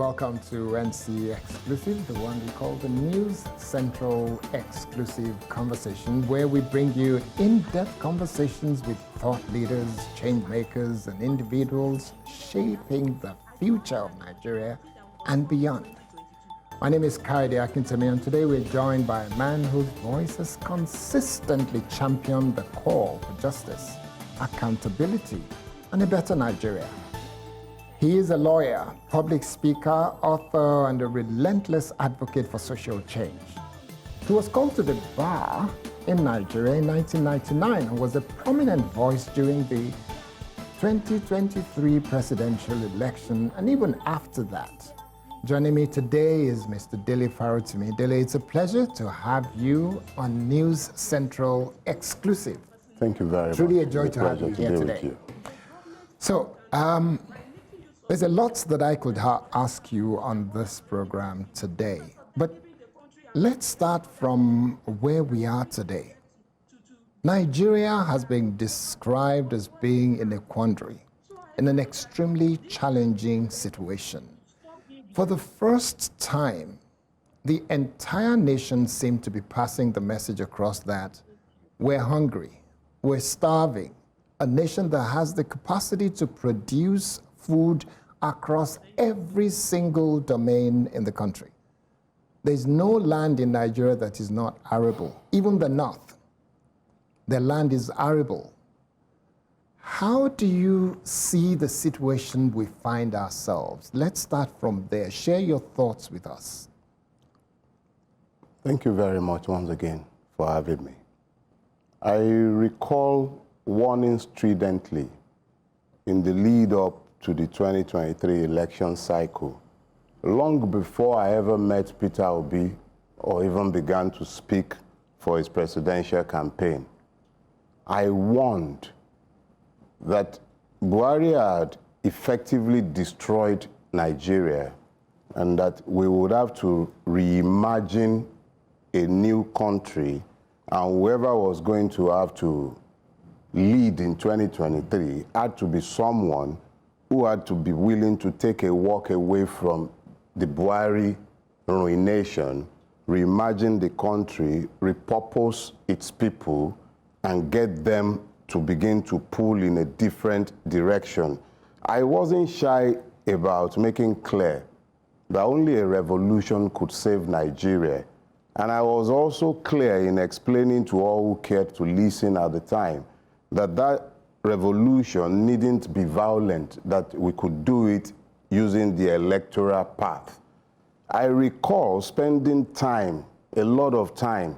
welcome to NC Exclusive, the one we call the News Central Exclusive Conversation, where we bring you in-depth conversations with thought leaders, change makers, and individuals shaping the future of Nigeria and beyond. My name is Candid, and today we're joined by a man whose voice has consistently championed the call for justice, accountability, and a better Nigeria. He is a lawyer, public speaker, author, and a relentless advocate for social change. He was called to the bar in Nigeria in 1999 and was a prominent voice during the 2023 presidential election and even after that. Joining me today is Mr. Dele Farotimi. Dele, it's a pleasure to have you on News Central Exclusive. Thank you very much. Truly a joy to have you here today. So, there's a lot that I could ask you on this program today, but let's start from where we are today. Nigeria has been described as being in a quandary, in an extremely challenging situation. For the first time, the entire nation seemed to be passing the message across that we're hungry, we're starving, a nation that has the capacity to produce food across every single domain in the country. There's no land in Nigeria that is not arable, even the north. The land is arable. How do you see the situation we find ourselves? Let's start from there. Share your thoughts with us. Thank you very much once again for having me. I recall warning stridently in the lead up to the 2023 election cycle, long before I ever met Peter Obi or even began to speak for his presidential campaign. I warned that Buhari had effectively destroyed Nigeria and that we would have to reimagine a new country, and whoever was going to have to lead in 2023 had to be someone who had to be willing to take a walk away from the Buhari ruination, reimagine the country, repurpose its people, and get them to begin to pull in a different direction. I wasn't shy about making clear that only a revolution could save Nigeria. And I was also clear in explaining to all who cared to listen at the time that that revolution needn't be violent, that we could do it using the electoral path. I recall spending time, a lot of time,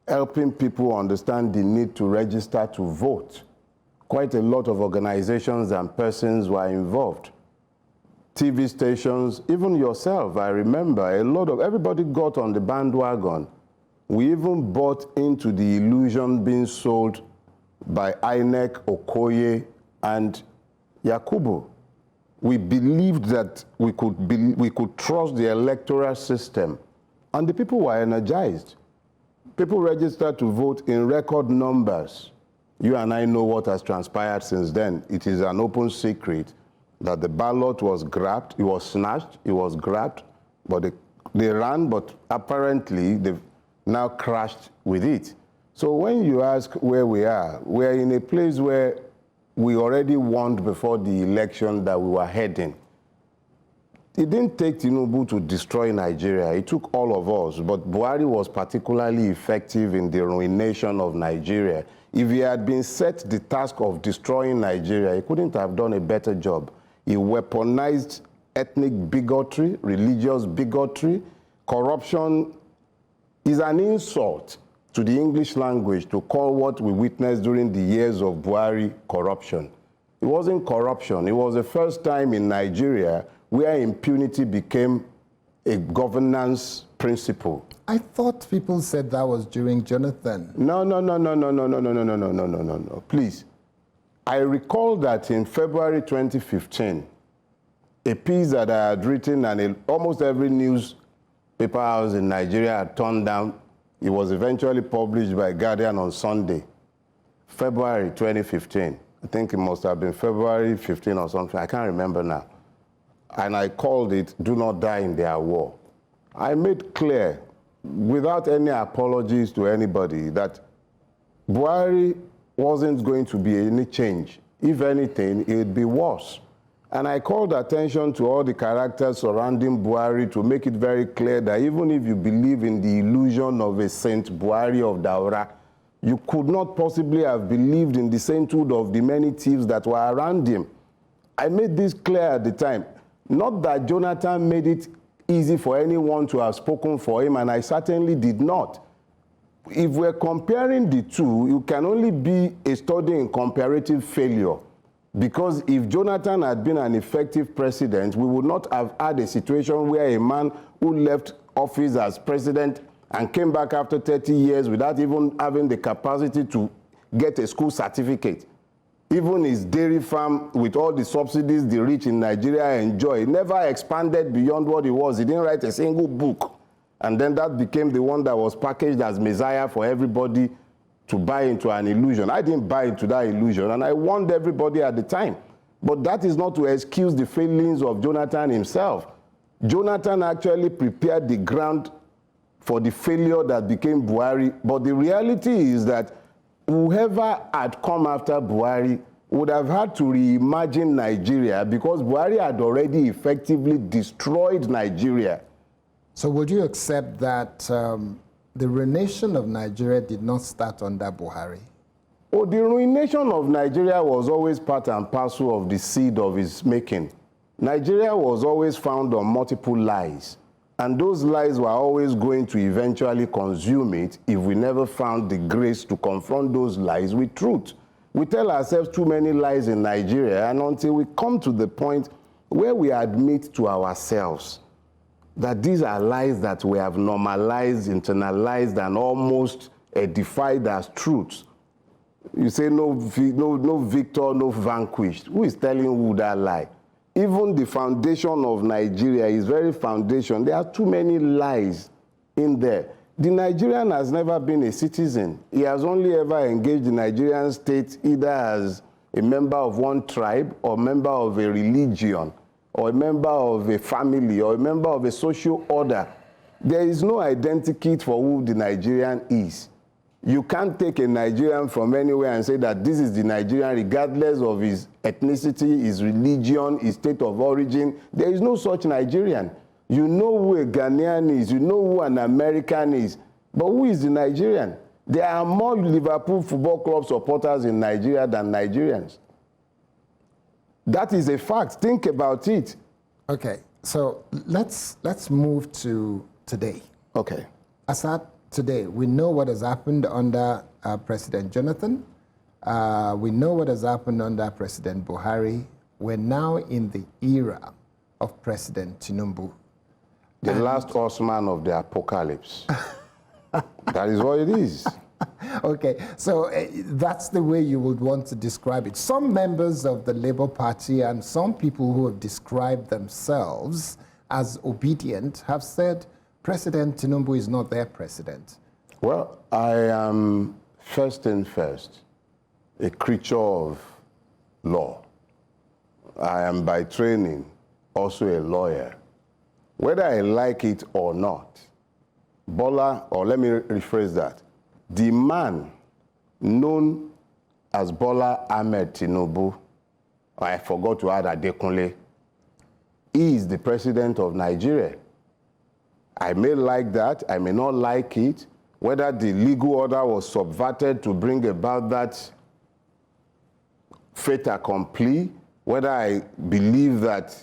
helping people understand the need to register to vote. Quite a lot of organizations and persons were involved. TV stations, even yourself, I remember, everybody got on the bandwagon. We even bought into the illusion being sold by INEC, Okoye, and Yakubu. We believed that we could trust the electoral system, and the people were energized. People registered to vote in record numbers. You and I know what has transpired since then. It is an open secret that the ballot was grabbed, it was snatched, it was grabbed, but they ran, but apparently they've now crashed with it. So when you ask where we are, we're in a place where we already warned before the election that we were heading. It didn't take Tinubu to destroy Nigeria. It took all of us, but Buhari was particularly effective in the ruination of Nigeria. If he had been set the task of destroying Nigeria, he couldn't have done a better job. He weaponized ethnic bigotry, religious bigotry. Corruption is an insult to the English language to call what we witnessed during the years of Buhari corruption. It wasn't corruption. It was the first time in Nigeria where impunity became a governance principle. I thought people said that was during Jonathan. No. Please. I recall that in February 2015, a piece that I had written and almost every newspaper house in Nigeria had turned down. It was eventually published by Guardian on Sunday, February 2015. I think it must have been February 15 or something. I can't remember now. and I called it "Do Not Die in Their War." I made clear, without any apologies to anybody, that Buhari wasn't going to be any change. If anything, it would be worse. And I called attention to all the characters surrounding Buhari to make it very clear that even if you believe in the illusion of a Saint Buhari of Daura, you could not possibly have believed in the sainthood of the many thieves that were around him. I made this clear at the time. Not that Jonathan made it easy for anyone to have spoken for him, and I certainly did not. If we're comparing the two, you can only be a study in comparative failure. Because if Jonathan had been an effective president, we would not have had a situation where a man who left office as president and came back after 30 years without even having the capacity to get a school certificate. Even his dairy farm, with all the subsidies the rich in Nigeria enjoy, never expanded beyond what it was. He didn't write a single book. And then that became the one that was packaged as Messiah for everybody to buy into an illusion. I didn't buy into that illusion, and I warned everybody at the time. But that is not to excuse the failings of Jonathan himself. Jonathan actually prepared the ground for the failure that became Buhari. But the reality is that whoever had come after Buhari would have had to reimagine Nigeria, because Buhari had already effectively destroyed Nigeria. So would you accept that the ruination of Nigeria did not start under Buhari? Oh, the ruination of Nigeria was always part and parcel of the seed of his making. Nigeria was always found on multiple lies, and those lies were always going to eventually consume it if we never found the grace to confront those lies with truth. We tell ourselves too many lies in Nigeria, and until we come to the point where we admit to ourselves that these are lies that we have normalized, internalized, and almost edified as truths. You say no victor, no vanquished. Who is telling who that lie? Even the foundation of Nigeria is very foundation. There are too many lies in there. The Nigerian has never been a citizen. He has only ever engaged the Nigerian state either as a member of one tribe or member of a religion, or a member of a family, or a member of a social order. There is no identity for who the Nigerian is. You can't take a Nigerian from anywhere and say that this is the Nigerian regardless of his ethnicity, his religion, his state of origin. There is no such Nigerian. You know who a Ghanaian is, you know who an American is, but who is the Nigerian? There are more Liverpool Football Club supporters in Nigeria than Nigerians. That is a fact. Think about it. Okay, so let's move to today. Okay. As at today, we know what has happened under President Jonathan. We know what has happened under President Buhari. We're now in the era of President Tinubu. The last horseman of the apocalypse. That is what it is. Okay, so that's the way you would want to describe it. Some members of the Labour Party and some people who have described themselves as obedient have said President Tinubu is not their president. Well, I am first and first a creature of law. I am by training also a lawyer. Whether I like it or not, Bola, or let me rephrase that, the man known as Bola Ahmed Tinubu, I forgot to add Adekunle, is the president of Nigeria. I may like that, I may not like it. Whether the legal order was subverted to bring about that fait accompli, whether I believe that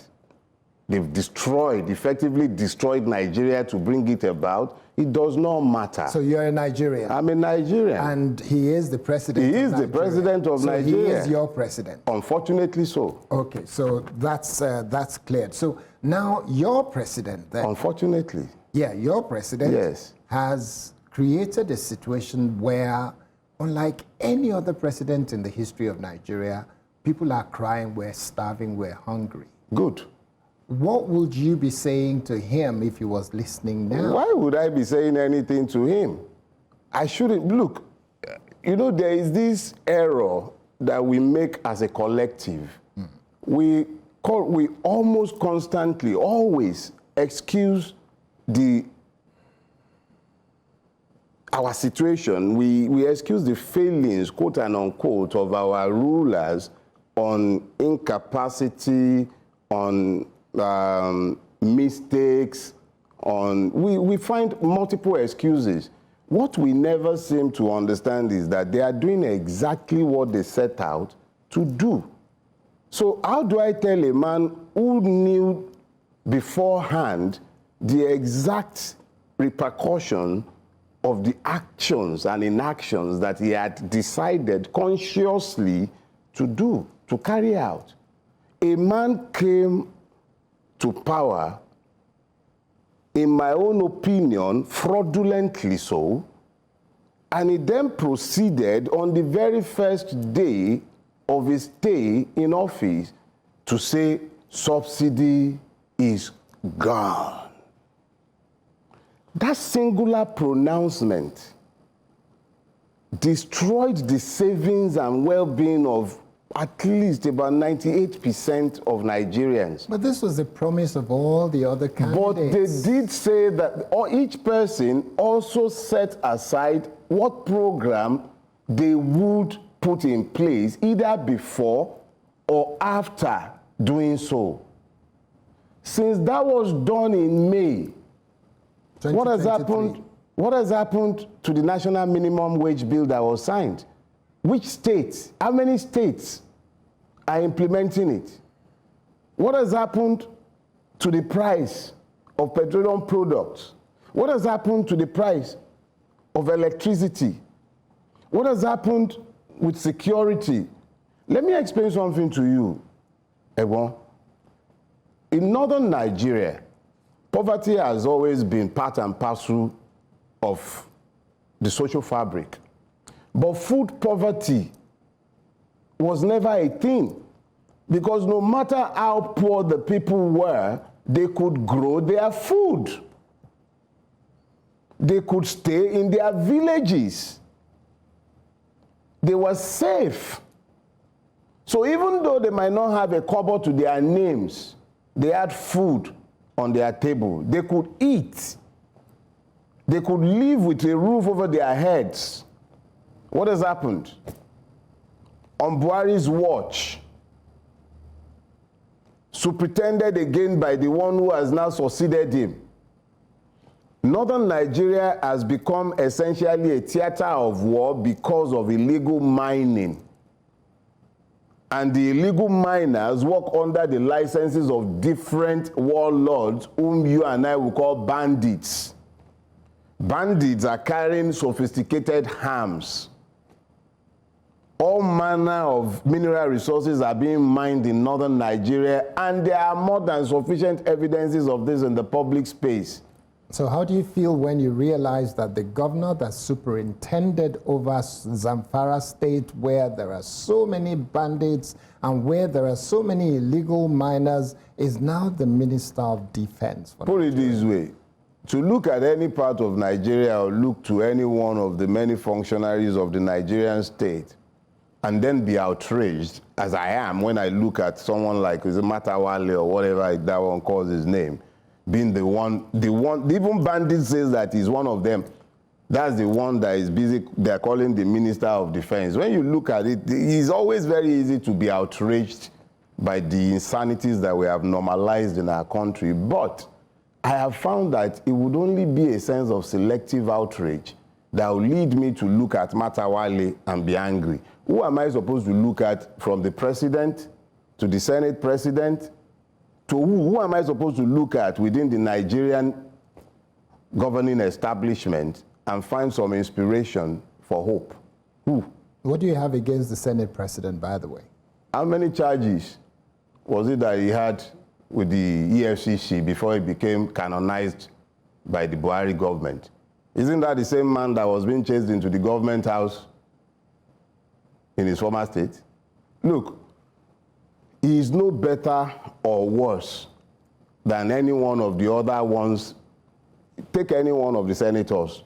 they've effectively destroyed Nigeria to bring it about, it does not matter. So you're a Nigerian? I'm a Nigerian. And he is the president He is the president of Nigeria. He is your president? Unfortunately so. Okay, so that's cleared. So now your president then... Unfortunately. Yeah, your president yes. has created a situation where, unlike any other president in the history of Nigeria, people are crying, we're starving, we're hungry. Good. What would you be saying to him if he was listening now? Why would I be saying anything to him? I shouldn't. Look, you know, there is this error that we make as a collective. We we almost constantly, always excuse our situation. We excuse the failings, quote and unquote, of our rulers on incapacity, on mistakes, we find multiple excuses. What we never seem to understand is that they are doing exactly what they set out to do. So how do I tell a man who knew beforehand the exact repercussion of the actions and inactions that he had decided consciously to do, to carry out? A man came to power, in my own opinion, fraudulently so, and he then proceeded on the very first day of his stay in office to say subsidy is gone. That singular pronouncement destroyed the savings and well-being of at least about 98% of Nigerians. But this was the promise of all the other candidates. But they did say that each person also set aside what program they would put in place, either before or after doing so. Since that was done in May, what has happened? What has happened to the national minimum wage bill that was signed? Which states? How many states are implementing it? What has happened to the price of petroleum products? What has happened to the price of electricity? What has happened with security? Let me explain something to you, Ebon. In northern Nigeria, poverty has always been part and parcel of the social fabric. But food poverty was never a thing, because no matter how poor the people were, they could grow their food. They could stay in their villages. They were safe. So even though they might not have a kobo to their names, they had food on their table. They could eat. They could live with a roof over their heads. What has happened? On Buhari's watch, superintended again by the one who has now succeeded him, northern Nigeria has become essentially a theater of war because of illegal mining. And the illegal miners work under the licenses of different warlords, whom you and I will call bandits. Bandits are carrying sophisticated arms. All manner of mineral resources are being mined in northern Nigeria, and there are more than sufficient evidences of this in the public space. So how do you feel when you realize that the governor that superintended over Zamfara State, where there are so many bandits and where there are so many illegal miners, is now the Minister of Defense? Put it this way. To look at any part of Nigeria or look to any one of the many functionaries of the Nigerian state and then be outraged, as I am when I look at someone like Matawale or whatever that one calls his name, being the one, even bandit says that he's one of them. That's the one that is busy, they're calling the Minister of Defense. When you look at it, it's always very easy to be outraged by the insanities that we have normalized in our country. But I have found that it would only be a sense of selective outrage that will lead me to look at Matawale and be angry. Who am I supposed to look at, from the president to the Senate president? To who am I supposed to look at within the Nigerian governing establishment and find some inspiration for hope? Who? What do you have against the Senate president, by the way? How many charges was it that he had with the EFCC before he became canonized by the Buhari government? Isn't that the same man that was being chased into the government house in his former state? Look, he is no better or worse than any one of the other ones. Take any one of the senators.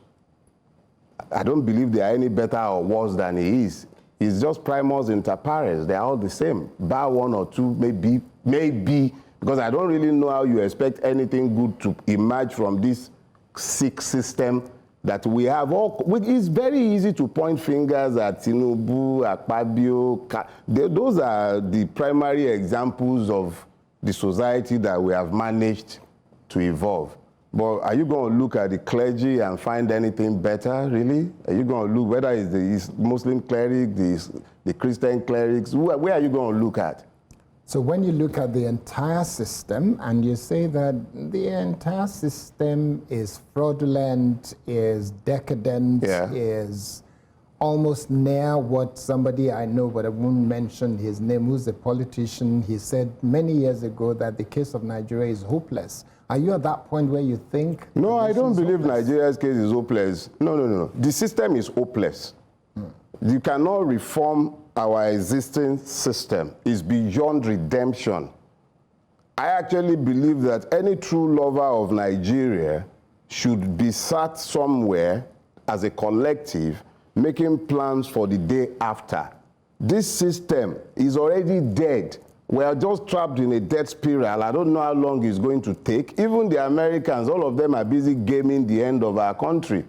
I don't believe they are any better or worse than he is. It's just primus inter pares. They're all the same. Bar one or two, maybe, because I don't really know how you expect anything good to emerge from this sick system that we have. It's very easy to point fingers at Tinubu, Akpabio. Those are the primary examples of the society that we have managed to evolve. But are you going to look at the clergy and find anything better, really? Are you going to look, whether it's the Muslim cleric, the Christian clerics, where are you going to look at? So when you look at the entire system and you say that the entire system is fraudulent, is decadent, is almost near what somebody I know, but I won't mention his name, who's a politician, he said many years ago that the case of Nigeria is hopeless. Are you at that point where you think? No, I don't believe Nigeria's case is hopeless. No. The system is hopeless. You cannot reform our existing system. It's beyond redemption. I actually believe that any true lover of Nigeria should be sat somewhere as a collective making plans for the day after. This system is already dead. We are just trapped in a death spiral. I don't know how long it's going to take. Even the Americans, all of them are busy gaming the end of our country.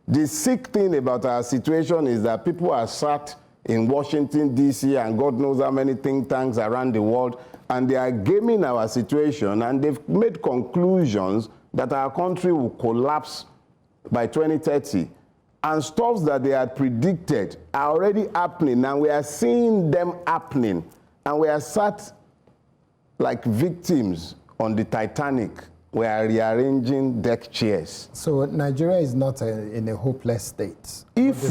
The sick thing about our situation is that people are sat in Washington, D.C., and God knows how many think tanks around the world, and they are gaming our situation, and they've made conclusions that our country will collapse by 2030. And stuff that they had predicted are already happening, and we are seeing them happening. And we are sat like victims on the Titanic. We are rearranging deck chairs. So Nigeria is not in a hopeless state. If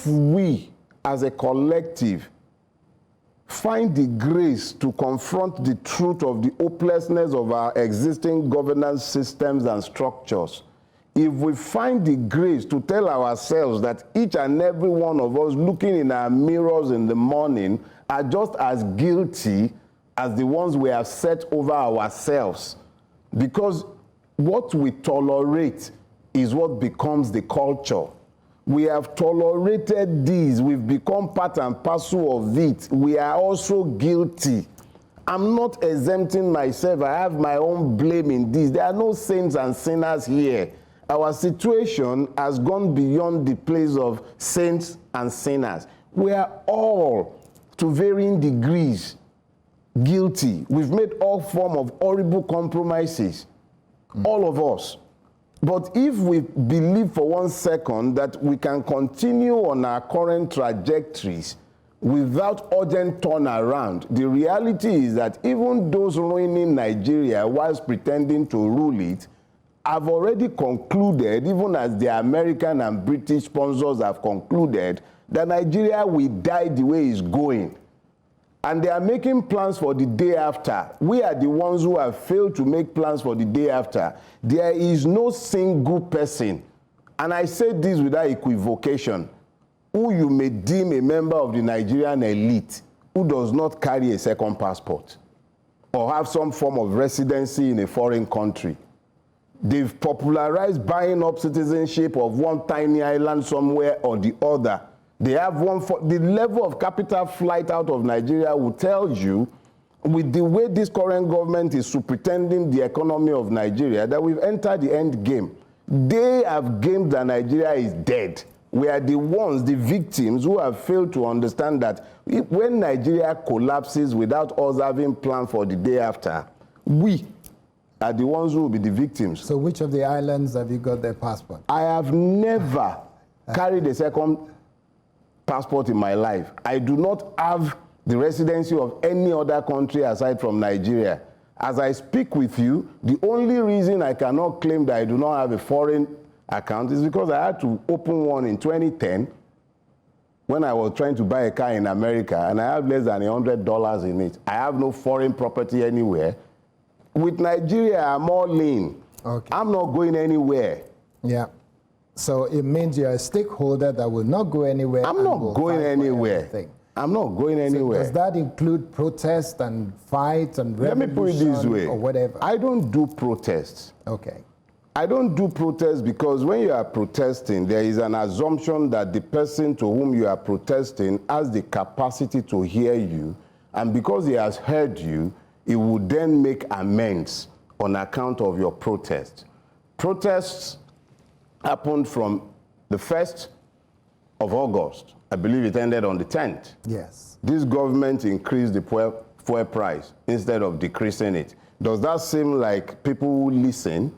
we, as a collective, find the grace to confront the truth of the hopelessness of our existing governance systems and structures, if we find the grace to tell ourselves that each and every one of us looking in our mirrors in the morning are just as guilty as the ones we have set over ourselves, because what we tolerate is what becomes the culture. We have tolerated these. We've become part and parcel of it. We are also guilty. I'm not exempting myself. I have my own blame in this. There are no saints and sinners here. Our situation has gone beyond the place of saints and sinners. We are all, to varying degrees, guilty. We've made all form of horrible compromises, all of us. But if we believe for 1 second that we can continue on our current trajectories without urgent turnaround, the reality is that even those ruining Nigeria whilst pretending to rule it have already concluded, even as the American and British sponsors have concluded, that Nigeria will die the way it's going. And they are making plans for the day after. We are the ones who have failed to make plans for the day after. There is no single person, and I say this without equivocation, who you may deem a member of the Nigerian elite who does not carry a second passport or have some form of residency in a foreign country. They've popularized buying up citizenship of one tiny island somewhere or the other. They have the level of capital flight out of Nigeria will tell you, with the way this current government is superintending the economy of Nigeria, that we've entered the end game. They have gamed that Nigeria is dead. We are the ones, the victims, who have failed to understand that when Nigeria collapses without us having planned for the day after, we are the ones who will be the victims. So which of the islands have you got their passport? I have never carried a second passport in my life. I do not have the residency of any other country aside from Nigeria. As I speak with you, the only reason I cannot claim that I do not have a foreign account is because I had to open one in 2010 when I was trying to buy a car in America, and I have less than $100 in it. I have no foreign property anywhere. With Nigeria, I'm all lean. Okay. I'm not going anywhere. Yeah. So it means you're a stakeholder that will not go anywhere. I'm not going anywhere. I'm not going anywhere. So does that include protest and fight and revolution? Let me put it this way. Or whatever? I don't do protests. Okay. I don't do protest because when you are protesting, there is an assumption that the person to whom you are protesting has the capacity to hear you, and because he has heard you, he would then make amends on account of your protest. Protests happened from the 1st of August. I believe it ended on the 10th. Yes. This government increased the fuel price instead of decreasing it. Does that seem like people who listen?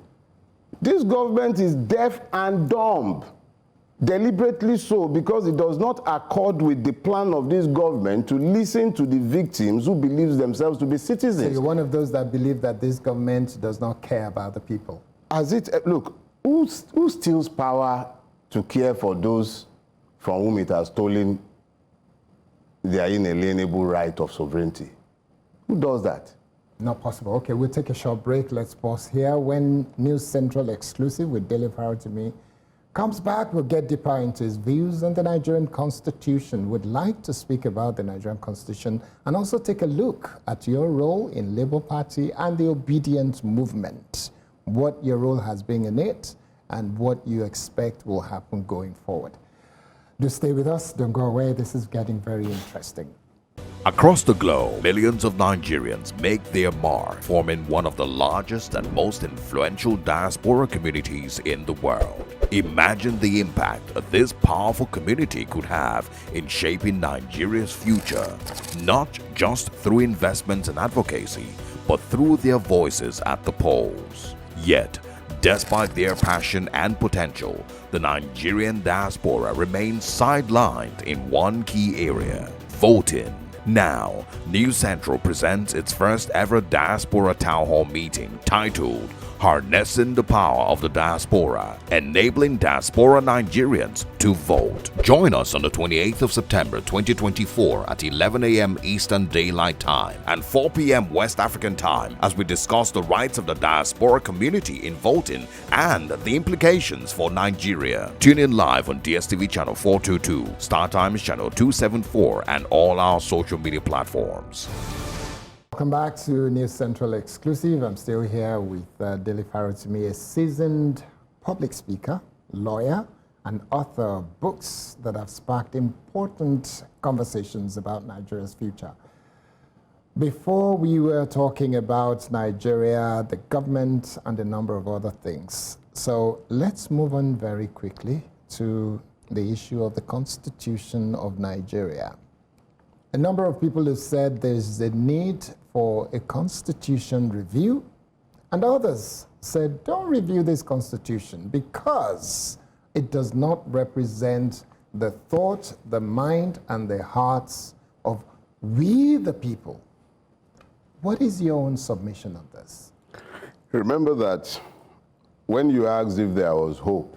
This government is deaf and dumb, deliberately so, because it does not accord with the plan of this government to listen to the victims who believe themselves to be citizens. So you're one of those that believe that this government does not care about the people. Look, who steals power to care for those from whom it has stolen their inalienable right of sovereignty? Who does that? Not possible. Okay, we'll take a short break. Let's pause here. When News Central exclusive with Dele Farotimi comes back, we'll get deeper into his views on the Nigerian Constitution. We'd like to speak about the Nigerian Constitution and also take a look at your role in Labour Party and the obedient movement, what your role has been in it, and what you expect will happen going forward. Do stay with us. Don't go away. This is getting very interesting. Across the globe, millions of Nigerians make their mark, forming one of the largest and most influential diaspora communities in the world. Imagine the impact this powerful community could have in shaping Nigeria's future, not just through investments and advocacy, but through their voices at the polls. Yet, despite their passion and potential, the Nigerian diaspora remains sidelined in one key area: voting. Now, News Central presents its first ever Diaspora Town Hall meeting titled Harnessing the Power of the Diaspora, Enabling Diaspora Nigerians to Vote. Join us on the 28th of September 2024 at 11 a.m. Eastern Daylight Time and 4 p.m. West African Time as we discuss the rights of the diaspora community in voting and the implications for Nigeria. Tune in live on DSTV channel 422, StarTimes channel 274, and all our social media platforms. Welcome back to News Central Exclusive. I'm still here with Dele Farotimi, a seasoned public speaker, lawyer, and author of books that have sparked important conversations about Nigeria's future. Before we were talking about Nigeria, the government, and a number of other things. So let's move on very quickly to the issue of the Constitution of Nigeria. A number of people have said there's a need for a constitution review, and others said don't review this constitution because it does not represent the thought, the mind, and the hearts of we the people. What is your own submission on this? Remember that when you asked if there was hope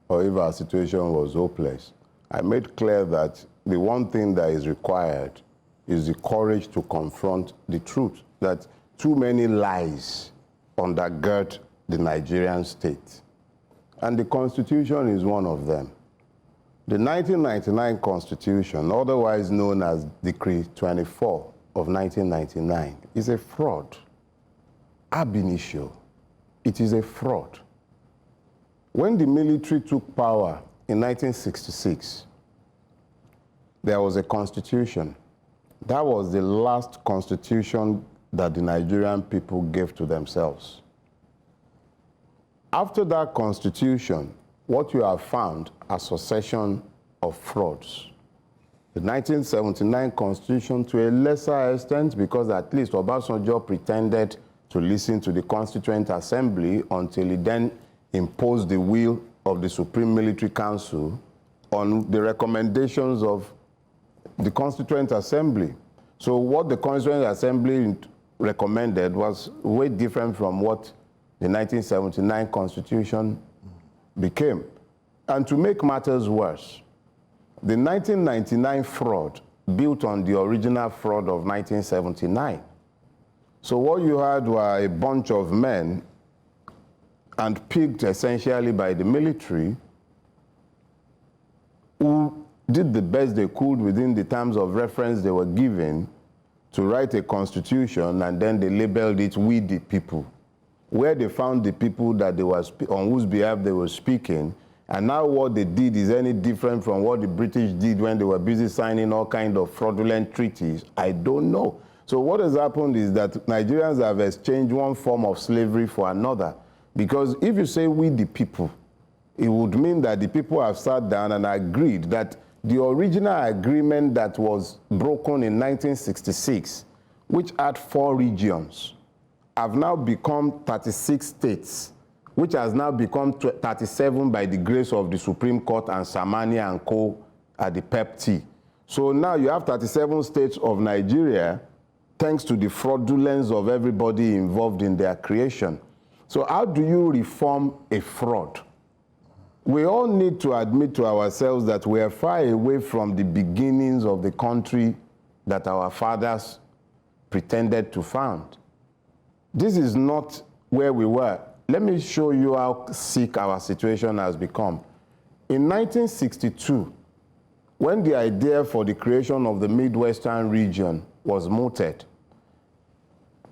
or if our situation was hopeless, I made clear that the one thing that is required is the courage to confront the truth, that too many lies undergird the Nigerian state. And the Constitution is one of them. The 1999 Constitution, otherwise known as Decree 24 of 1999, is a fraud. Ab initio, it is a fraud. When the military took power in 1966, there was a constitution. That was the last constitution that the Nigerian people gave to themselves. After that constitution, what you have found are succession of frauds. The 1979 constitution, to a lesser extent, because at least Obasanjo pretended to listen to the Constituent Assembly until he then imposed the will of the Supreme Military Council on the recommendations of the Constituent Assembly. So what the Constituent Assembly recommended was way different from what the 1979 Constitution became. And to make matters worse, the 1999 fraud built on the original fraud of 1979. So what you had were a bunch of men handpicked essentially by the military who did the best they could within the terms of reference they were given to write a constitution, and then they labeled it "We the People." where they found the people that they were on whose behalf they were speaking, and now what they did is any different from what the British did when they were busy signing all kinds of fraudulent treaties, I don't know. So what has happened is that Nigerians have exchanged one form of slavery for another. Because if you say we the people, it would mean that the people have sat down and agreed that the original agreement that was broken in 1966, which had 4 regions, have now become 36 states, which has now become 37 by the grace of the Supreme Court and Samani and Co. at the PEP-T. So now you have 37 states of Nigeria, thanks to the fraudulence of everybody involved in their creation. So how do you reform a fraud? We all need to admit to ourselves that we are far away from the beginnings of the country that our fathers pretended to found. This is not where we were. Let me show you how sick our situation has become. In 1962, when the idea for the creation of the Midwestern region was mooted,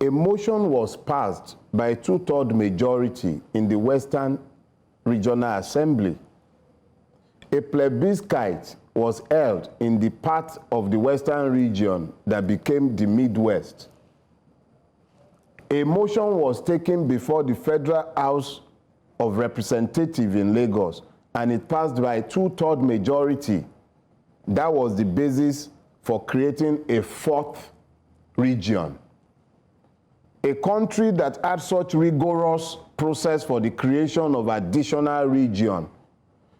a motion was passed by a 2/3 majority in the Western Regional Assembly. A plebiscite was held in the part of the Western region that became the Midwest. A motion was taken before the Federal House of Representatives in Lagos, and it passed by a 2/3 majority. That was the basis for creating a 4th region. A country that had such rigorous process for the creation of additional region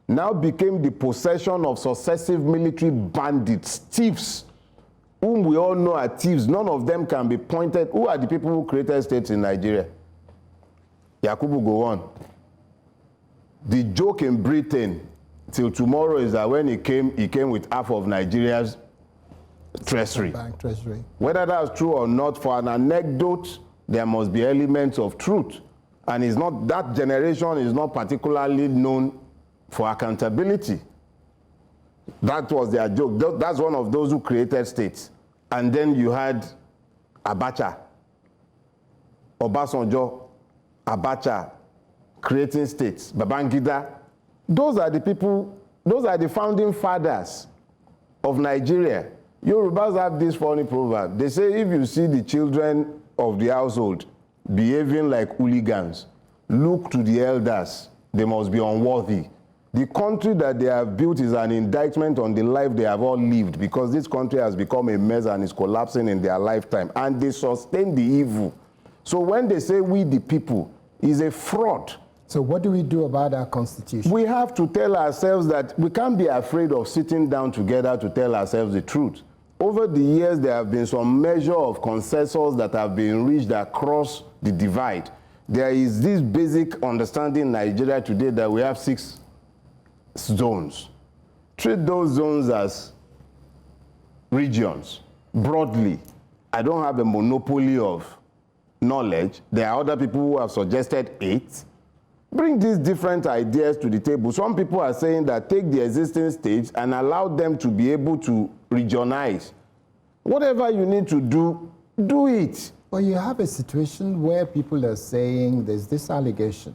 now became the possession of successive military bandits, thieves, whom we all know are thieves. None of them can be pointed. Who are the people who created states in Nigeria? Yakubu Gowon. The joke in Britain till tomorrow is that when he came with half of Nigeria's treasury. Bank treasury. Whether that's true or not, for an anecdote, there must be elements of truth. And it's not, that generation is not particularly known for accountability. That was their joke. That's one of those who created states. And then you had Abacha, Obasanjo, Abacha creating states, Babangida. Those are the people, those are the founding fathers of Nigeria. Yorubas have this funny proverb. They say if you see the children of the household behaving like hooligans, look to the elders. They must be unworthy. The country that they have built is an indictment on the life they have all lived, because this country has become a mess and is collapsing in their lifetime, and they sustain the evil. So when they say we the people, is a fraud. So what do we do about our constitution? We have to tell ourselves that we can't be afraid of sitting down together to tell ourselves the truth. Over the years, there have been some measure of consensus that have been reached across the divide. There is this basic understanding in Nigeria today that we have 6 zones. Treat those zones as regions, broadly. I don't have a monopoly of knowledge. There are other people who have suggested 8. Bring these different ideas to the table. Some people are saying that take the existing states and allow them to be able to regionalize. Whatever you need to do, do it. Well, you have a situation where people are saying there's this allegation.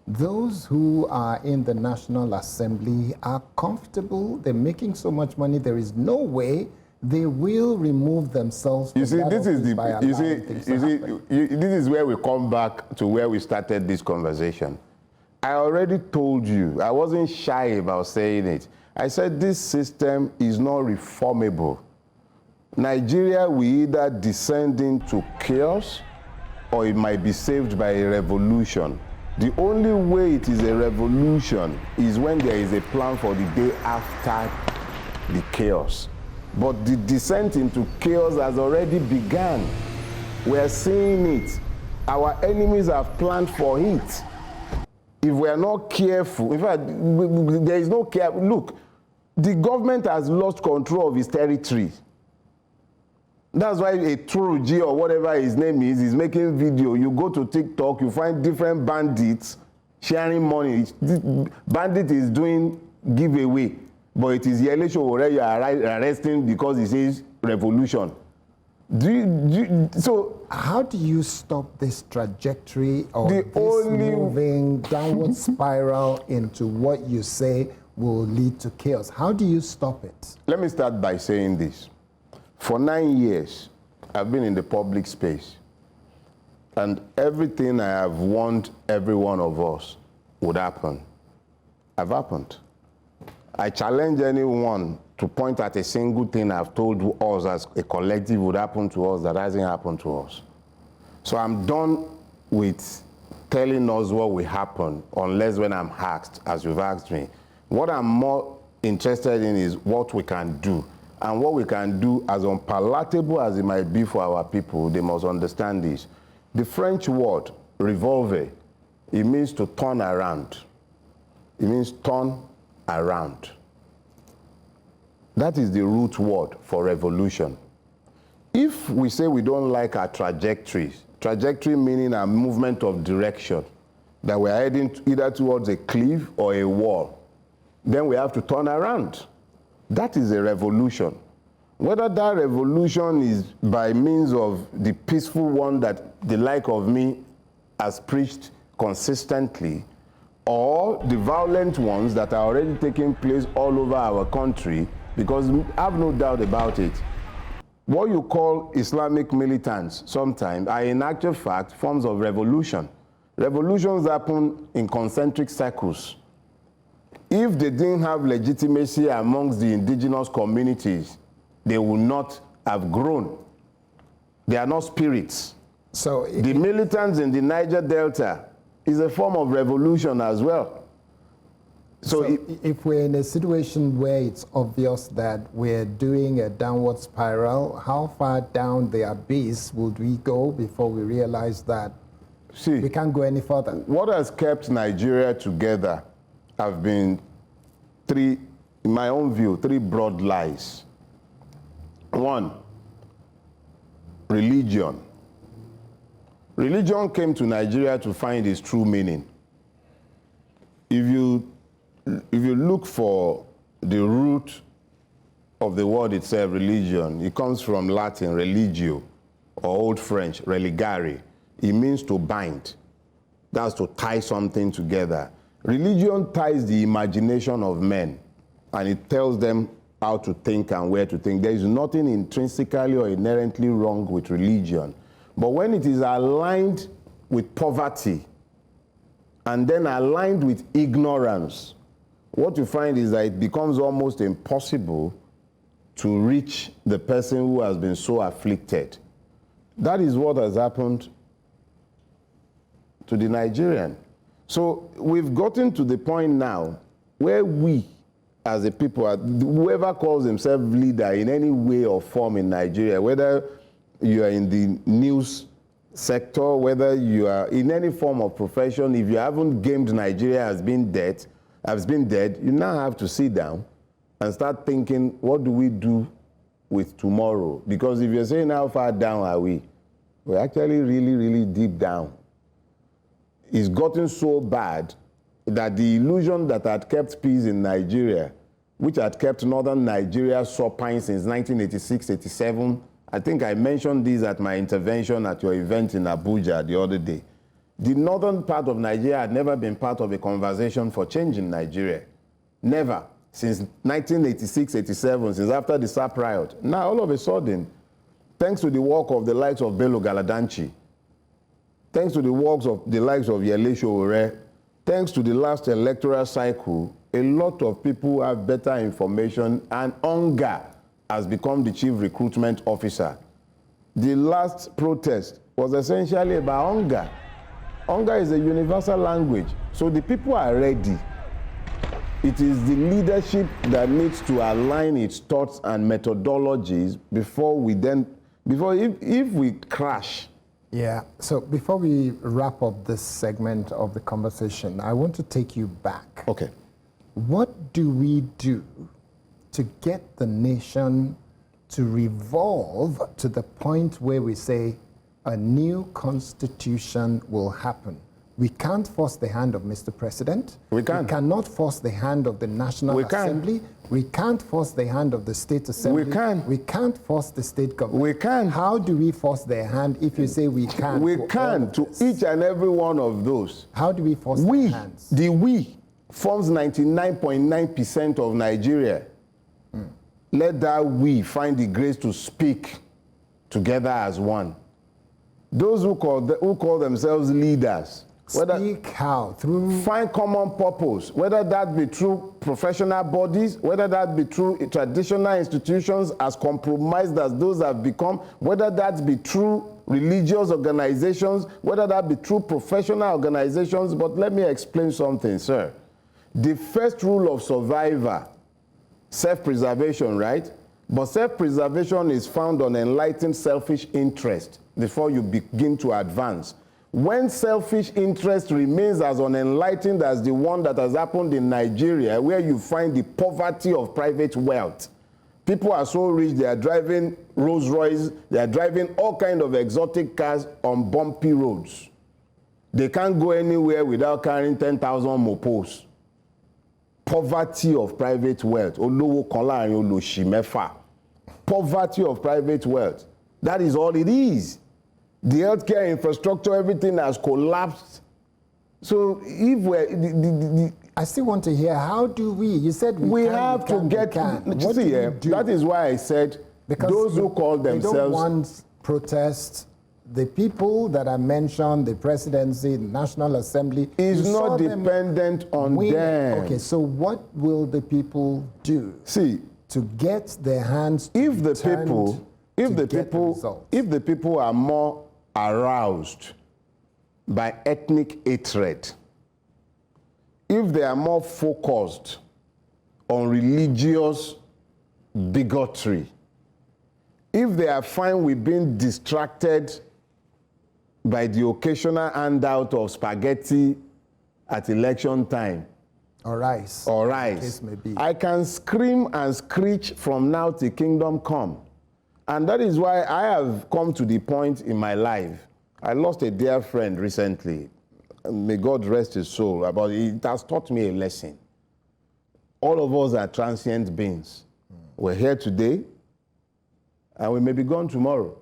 Those who are in the National Assembly are comfortable. They're making so much money. There is no way they will remove themselves from you see, that this is office by allowing things to happen. This is where we come back to where we started this conversation. I already told you, I wasn't shy about saying it. I said this system is not reformable. Nigeria will either descend into chaos or it might be saved by a revolution. The only way it is a revolution is when there is a plan for the day after the chaos. But the descent into chaos has already begun. We're seeing it. Our enemies have planned for it. If we are not careful, in fact, there is no care. Look, the government has lost control of its territory. That's why a Turuji or whatever his name is making video. You go to TikTok, you find different bandits sharing money. Bandit is doing giveaway, but it is Yele Sowore you are arresting because he says revolution. So how do you stop this trajectory of moving downward spiral into what you say will lead to chaos? How do you stop it? Let me start by saying this. For 9 years, I've been in the public space, and everything I have warned every one of us would happen have happened. I challenge anyone to point at a single thing I've told us as a collective would happen to us that hasn't happened to us. So I'm done with telling us what will happen, unless when I'm asked, as you've asked me. What I'm more interested in is what we can do. And what we can do, as unpalatable as it might be for our people, they must understand this. The French word, revolver, it means to turn around. It means turn around. That is the root word for revolution. If we say we don't like our trajectories, trajectory meaning a movement of direction, that we're heading either towards a cliff or a wall, then we have to turn around. That is a revolution. Whether that revolution is by means of the peaceful one that the like of me has preached consistently, or the violent ones that are already taking place all over our country, because I have no doubt about it. What you call Islamic militants sometimes are in actual fact forms of revolution. Revolutions happen in concentric circles. If they didn't have legitimacy amongst the indigenous communities, they would not have grown. They are not spirits. So the militants in the Niger Delta is a form of revolution as well. So if we're in a situation where it's obvious that we're doing a downward spiral, how far down the abyss would we go before we realize that we can't go any further? What has kept Nigeria together have been three, in my own view, three broad lies. One, religion. Religion came to Nigeria to find its true meaning. If you look for the root of the word itself, religion, it comes from Latin, religio, or Old French, religare. It means to bind. That's to tie something together. Religion ties the imagination of men, and it tells them how to think and where to think. There is nothing intrinsically or inherently wrong with religion. But when it is aligned with poverty and then aligned with ignorance, what you find is that it becomes almost impossible to reach the person who has been so afflicted. That is what has happened to the Nigerian. So we've gotten to the point now where we, as a people, whoever calls himself leader in any way or form in Nigeria, whether you are in the news sector, whether you are in any form of profession, if you haven't gamed Nigeria has been dead, you now have to sit down and start thinking, what do we do with tomorrow? Because if you're saying how far down are we, we're actually really, really deep down. It's gotten so bad that the illusion that had kept peace in Nigeria, which had kept northern Nigeria supine since 1986-87, I think I mentioned this at my intervention at your event in Abuja the other day. The northern part of Nigeria had never been part of a conversation for change in Nigeria. Never. Since 1986-87, since after the SAP riot. Now, all of a sudden, thanks to the work of the likes of Bello Galadanchi, thanks to the works of the likes of Yele Sowore, thanks to the last electoral cycle, a lot of people have better information, and hunger has become the chief recruitment officer. The last protest was essentially about hunger. Hunger is a universal language, so the people are ready. It is the leadership that needs to align its thoughts and methodologies if we crash. Yeah, so before we wrap up this segment of the conversation, I want to take you back. Okay. What do we do to get the nation to revolve to the point where we say a new constitution will happen? We can't force the hand of Mr. President. We can't. We cannot force the hand of the National Assembly. We can't force the hand of the State Assembly. We can. We can't force the state government. We can. How do we force their hand if you say we can? We can to each and every one of those. How do we force their hands? The we forms 99.9% of Nigeria. Let that we find the grace to speak together as one. Those who call themselves leaders, Speak how? Through find common purpose, whether that be through professional bodies, whether that be through traditional institutions as compromised as those have become, whether that be through religious organizations, whether that be through professional organizations. But let me explain something, sir. The first rule of survivor, self-preservation, right? But self-preservation is found on enlightened selfish interest before you begin to advance. When selfish interest remains as unenlightened as the one that has happened in Nigeria, where you find the poverty of private wealth. People are so rich, they are driving Rolls Royce, they are driving all kinds of exotic cars on bumpy roads. They can't go anywhere without carrying 10,000 mopos. Poverty of private wealth. Poverty of private wealth. That is all it is. The healthcare infrastructure, everything has collapsed. So if we're... I still want to hear, how do we? You said we can, have to get... What do we do? That is why I said because those who call themselves... They don't want protests. The people that are mentioned, the presidency, the National Assembly... is not dependent on them. Okay, so what will the people do? See, to get their hands... If the people are more aroused by ethnic hatred, if they are more focused on religious bigotry, if they are fine with being distracted by the occasional handout of spaghetti at election time, or rice, case may be, I can scream and screech from now till kingdom come. And that is why I have come to the point in my life. I lost a dear friend recently. May God rest his soul. But it has taught me a lesson. All of us are transient beings. We're here today, and we may be gone tomorrow.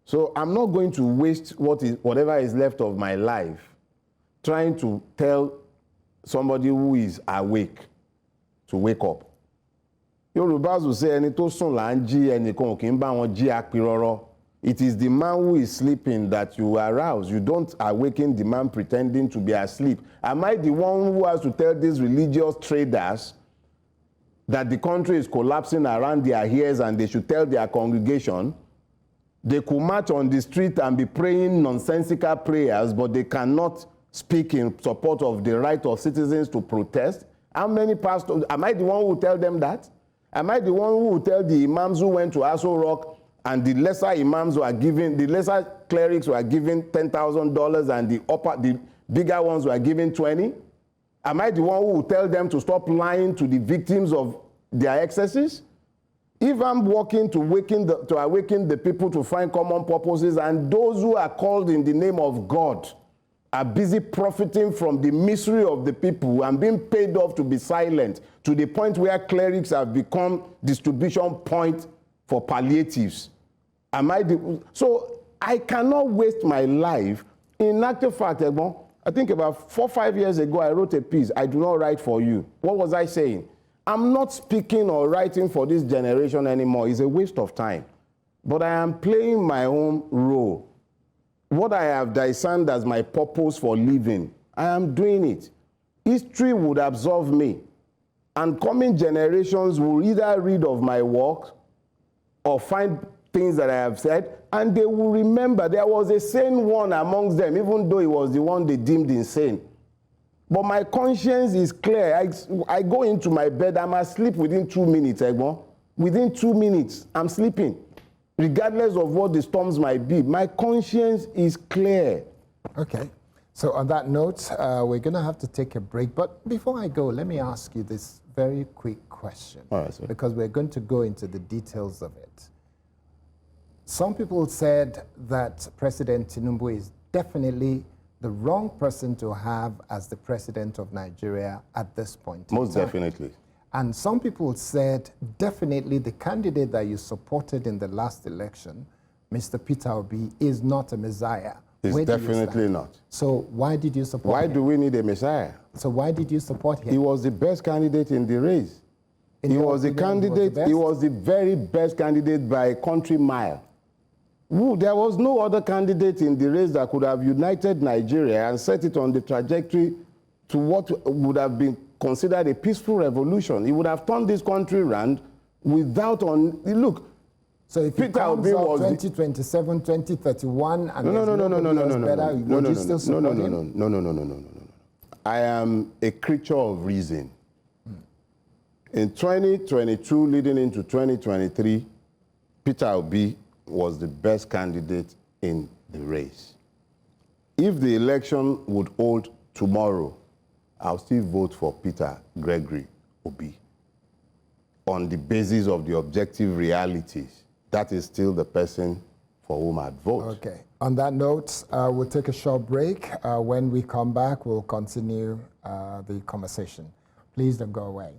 So I'm not going to waste whatever is left of my life trying to tell somebody who is awake to wake up. Yorubas will say, "Ẹni tó sùn là ń jí, ẹnìkan ò kì í bá wọn jí apirọrọ." It is the man who is sleeping that you arouse. You don't awaken the man pretending to be asleep. Am I the one who has to tell these religious traders that the country is collapsing around their ears and they should tell their congregation? They could march on the street and be praying nonsensical prayers, but they cannot speak in support of the right of citizens to protest. How many pastors? Am I the one who will tell them that? Am I the one who will tell the imams who went to Aso Rock and the lesser imams were given, the lesser clerics were given $10,000 and the bigger ones were given 20? Am I the one who will tell them to stop lying to the victims of their excesses? If I'm working to awaken the people to find common purposes, and those who are called in the name of God are busy profiting from the misery of the people and being paid off to be silent, to the point where clerics have become distribution point for palliatives. So I cannot waste my life. In actual fact, I think about 4 or 5 years ago, I wrote a piece, "I do not write for you." What was I saying? I'm not speaking or writing for this generation anymore. It's a waste of time. But I am playing my own role. What I have discerned as my purpose for living, I am doing it. History would absolve me. And coming generations will either read of my work or find things that I have said, and they will remember there was a sane one amongst them, even though it was the one they deemed insane. But my conscience is clear. I go into my bed, I'm asleep within 2 minutes, Egbon. Within 2 minutes, I'm sleeping. Regardless of what the storms might be, my conscience is clear. Okay. So on that note, we're going to have to take a break. But before I go, let me ask you this very quick question. All right, sir. Because we're going to go into the details of it. Some people said that President Tinubu is definitely the wrong person to have as the president of Nigeria at this point? Most definitely. And some people said, definitely the candidate that you supported in the last election, Mr. Peter Obi, is not a messiah. He's definitely not. So why did you support him? Why do we need a messiah? So why did you support him? He was the best candidate in the race. He was the candidate, he was the very best candidate by a country mile. There was no other candidate in the race that could have united Nigeria and set it on the trajectory to what would have been considered a peaceful revolution. He would have turned this country around without look. So if Peter Obi was 2027, 2031, and would you still support him? No. I am a creature of reason. In 2022, leading into 2023, Peter Obi was the best candidate in the race. If the election would hold tomorrow, I'll still vote for Peter Gregory Obi on the basis of the objective realities. That is still the person for whom I'd vote. Okay. On that note, we'll take a short break. When we come back, we'll continue the conversation. Please don't go away.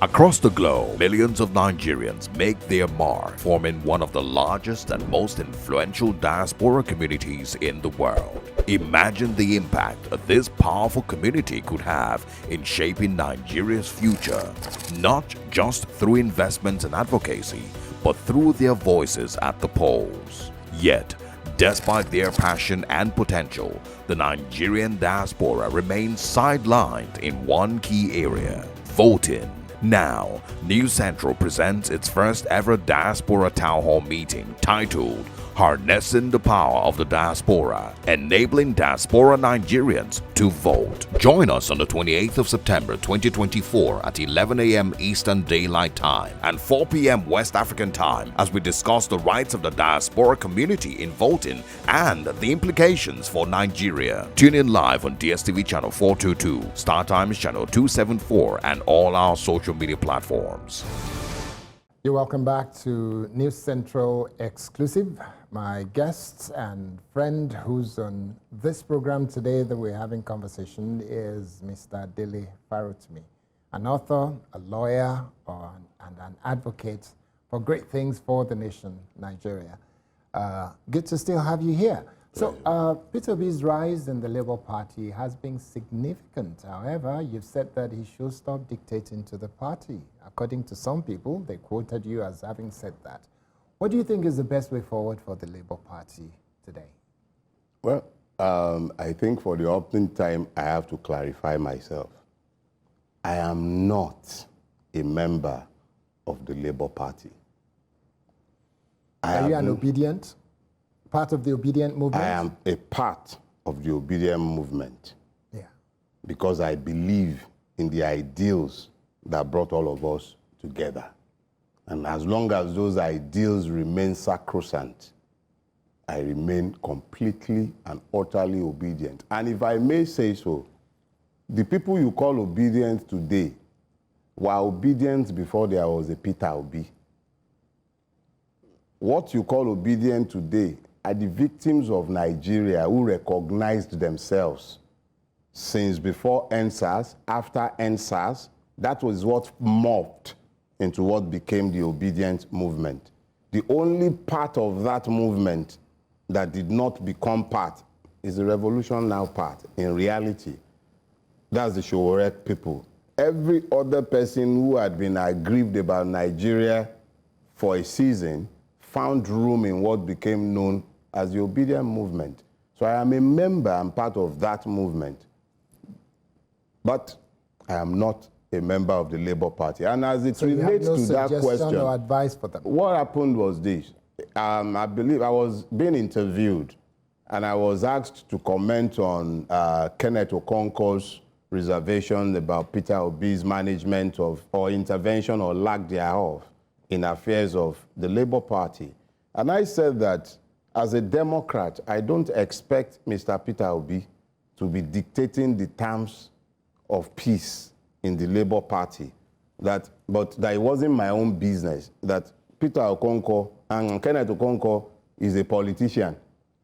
Across the globe, millions of Nigerians make their mark, forming one of the largest and most influential diaspora communities in the world. Imagine the impact this powerful community could have in shaping Nigeria's future, not just through investments and advocacy, but through their voices at the polls. Yet, despite their passion and potential, the Nigerian diaspora remains sidelined in one key area: voting. Now, News Central presents its first ever Diaspora Town Hall meeting titled Harnessing the Power of the Diaspora, Enabling Diaspora Nigerians to Vote. Join us on the 28th of September 2024 at 11 a.m. Eastern Daylight Time and 4 p.m. West African Time as we discuss the rights of the diaspora community in voting and the implications for Nigeria. Tune in live on DSTV Channel 422, Star Times Channel 274, and all our social media platforms. You're welcome back to News Central Exclusive. My guest and friend who's on this program today that we're having conversation is Mr. Dele Farotimi, an author, a lawyer, and an advocate for great things for the nation, Nigeria. Good to still have you here. So Peter Obi's rise in the Labour Party has been significant. However, you've said that he should stop dictating to the party. According to some people, they quoted you as having said that. What do you think is the best way forward for the Labour Party today? Well, I think for the opening time, I have to clarify myself. I am not a member of the Labour Party. Are you an obedient? Part of the obedient movement? I am a part of the obedient movement. Yeah. Because I believe in the ideals that brought all of us together. And as long as those ideals remain sacrosanct, I remain completely and utterly obedient. And if I may say so, the people you call obedient today were obedient before there was a Peter Obi. What you call obedient today are the victims of Nigeria who recognized themselves since before NSAS, after NSAS. That was what morphed into what became the obedient movement. The only part of that movement that did not become part is the Revolution Now part. In reality, that's the Showorek people. Every other person who had been aggrieved about Nigeria for a season found room in what became known as the obedient movement. So I am a member and part of that movement. But I am not a member of the Labour Party. And as it relates to that question, or advice for them? What happened was this. I believe I was being interviewed and I was asked to comment on Kenneth Okonkwo's reservation about Peter Obi's management of, or intervention or lack thereof in affairs of the Labour Party. And I said that as a Democrat, I don't expect Mr. Peter Obi to be dictating the terms of peace in the Labour Party, but that it wasn't my own business, that Peter Okonkwo and Kenneth Okonkwo is a politician.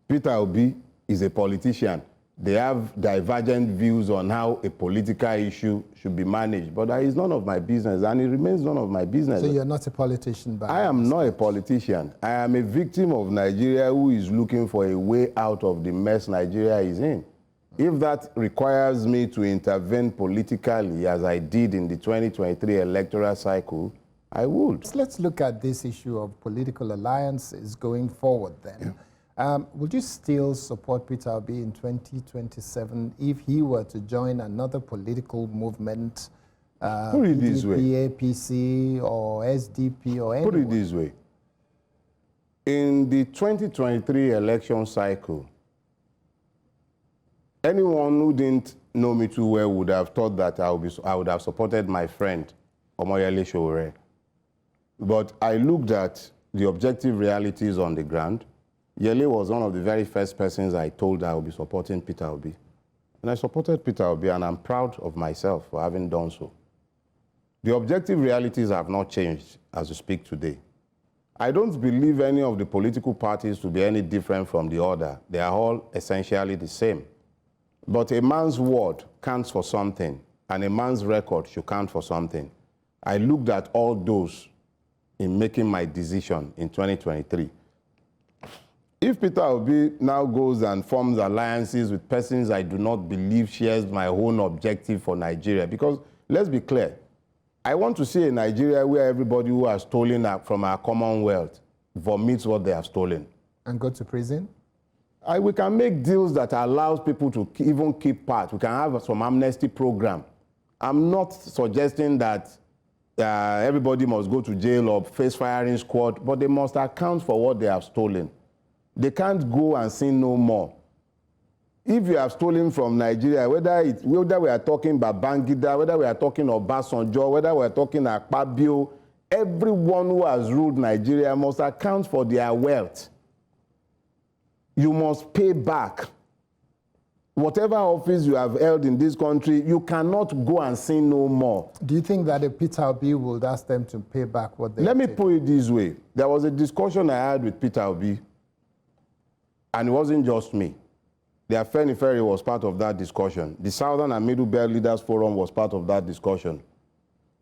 Peter Obi is a politician. They have divergent views on how a political issue should be managed, but that is none of my business, and it remains none of my business. So you're not a politician, by I am not a politician. I am a victim of Nigeria who is looking for a way out of the mess Nigeria is in. If that requires me to intervene politically, as I did in the 2023 electoral cycle, I would. So let's look at this issue of political alliances going forward then. Would you still support Peter Obi in 2027 if he were to join another political movement, Put it this way. PDP, APC, or SDP, or anyone? Put it this way. In the 2023 election cycle, anyone who didn't know me too well would have thought that I would have supported my friend, Omoyele Sowore. But I looked at the objective realities on the ground. Yele was one of the very first persons I told I would be supporting Peter Obi. And I supported Peter Obi, and I'm proud of myself for having done so. The objective realities have not changed as we speak today. I don't believe any of the political parties to be any different from the other. They are all essentially the same. But a man's word counts for something, and a man's record should count for something. I looked at all those in making my decision in 2023. If Peter Obi now goes and forms alliances with persons I do not believe shares my own objective for Nigeria, because let's be clear, I want to see a Nigeria where everybody who has stolen from our commonwealth vomits what they have stolen. And go to prison? We can make deals that allows people to even keep part. We can have some amnesty program. I'm not suggesting that everybody must go to jail or face firing squad, but they must account for what they have stolen. They can't go and sin no more. If you have stolen from Nigeria, whether we are talking about Babangida, whether we are talking about Obasanjo, whether we are talking about Akpabio, everyone who has ruled Nigeria must account for their wealth. You must pay back. Whatever office you have held in this country, you cannot go and sin no more. Do you think that a Peter Obi will ask them to pay back what they Let me put it this way. There was a discussion I had with Peter Obi, and it wasn't just me. The Afenifere was part of that discussion. The Southern and Middle Belt Leaders Forum was part of that discussion.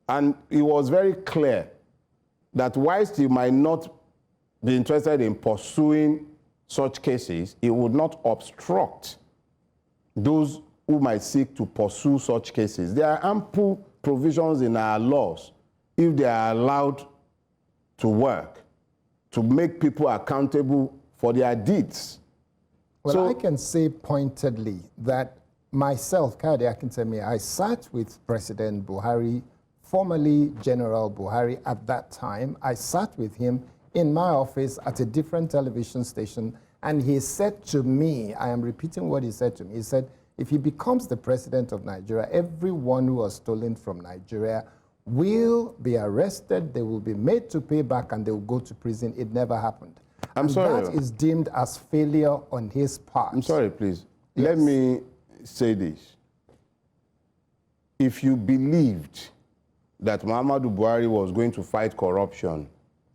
And it was very clear that whilst he might not be interested in pursuing such cases, it would not obstruct those who might seek to pursue such cases. There are ample provisions in our laws, if they are allowed to work, to make people accountable for their deeds. Well, So, I can say pointedly that myself, Kade Akintemi, I sat with President Buhari, formerly General Buhari at that time. I sat with him in my office at a different television station, and he said to me, I am repeating what he said to me, he said, if he becomes the president of Nigeria, everyone who was stolen from Nigeria will be arrested, they will be made to pay back, and they will go to prison. It never happened. I'm sorry. That is deemed as failure on his part. I'm sorry, please. Yes. Let me say this. If you believed that Muhammadu Buhari was going to fight corruption,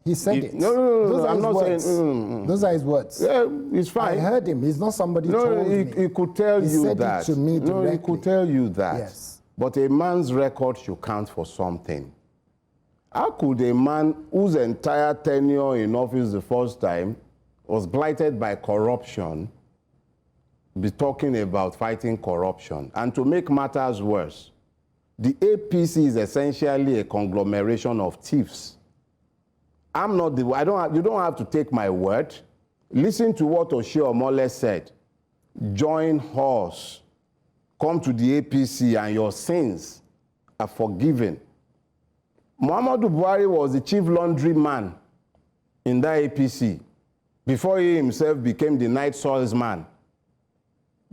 He said it. No, I'm his not words. saying. Those are his words. Yeah, it's fine. I heard him. He's not somebody No, told me. he could tell He you said that. it to me No, he directly. could tell you that. Yes. But a man's record should count for something. How could a man whose entire tenure in office the first time was blighted by corruption be talking about fighting corruption? And to make matters worse, the APC is essentially a conglomeration of thieves. I'm not the, you don't have to take my word. Listen to what Oshie Omole said. Join us, come to the APC, and your sins are forgiven. Muhammadu Buhari was the chief laundryman in that APC before he himself became the night salesman,